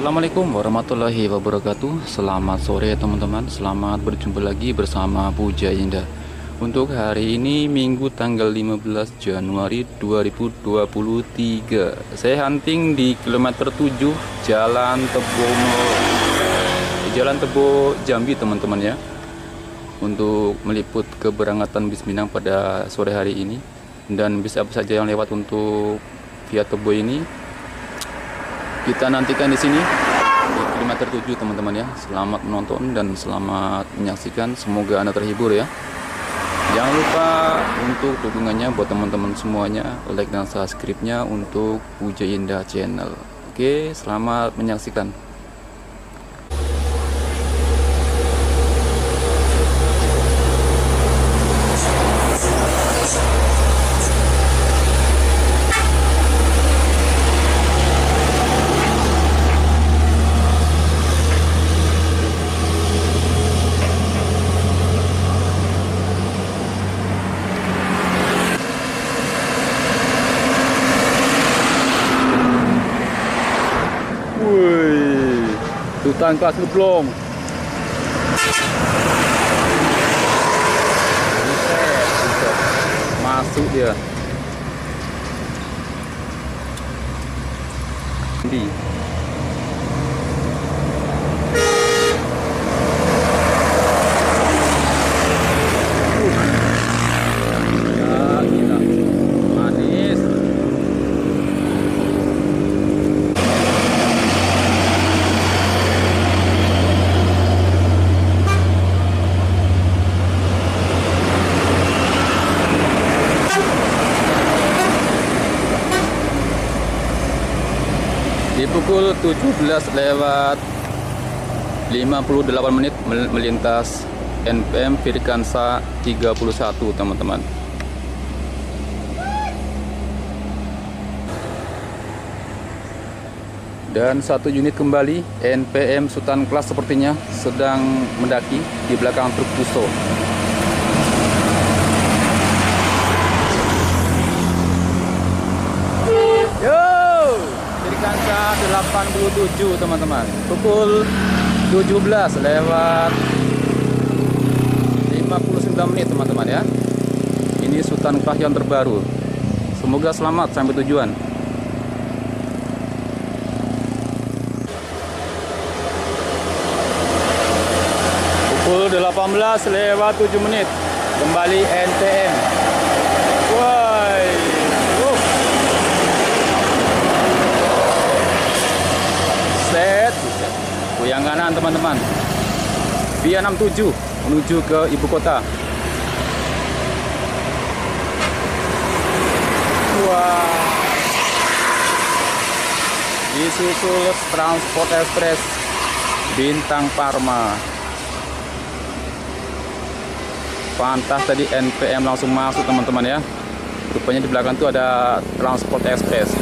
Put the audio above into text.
Assalamualaikum warahmatullahi wabarakatuh. Selamat sore teman-teman. Selamat berjumpa lagi bersama Puja Indah. Untuk hari ini Minggu tanggal 15 Januari 2023. Saya hunting di kilometer 7 Jalan Tebo Jambi teman-teman ya. Untuk meliput keberangkatan bis Minang pada sore hari ini. Dan bis apa saja yang lewat untuk via Tebo ini kita nantikan di sini di kilometer 7 teman-teman ya. Selamat menonton dan selamat menyaksikan. Semoga Anda terhibur ya. Jangan lupa untuk dukungannya buat teman-teman semuanya, like dan subscribe-nya untuk Puja Indah Channel. Oke, selamat menyaksikan. Wih, Sultan Kelas Ngeplong. Masuk dia. Di. Ya, gila. Manis. Di pukul 17:58 melintas NPM Firkansa 31 teman-teman. Dan satu unit kembali NPM Sultan Kelas sepertinya sedang mendaki di belakang truk Puso. Firkansa 87 teman-teman. Pukul 17:59 teman-teman ya. Ini Sultan Kelas yang terbaru. Semoga selamat sampai tujuan. Pukul 18:07 kembali NPM. Woi. Yang kanan teman-teman, via 67 menuju ke ibu kota. Wah, disusul Transport Express Bintang Parma. Pantas tadi NPM langsung masuk teman-teman ya. Rupanya di belakang itu ada Transport Express.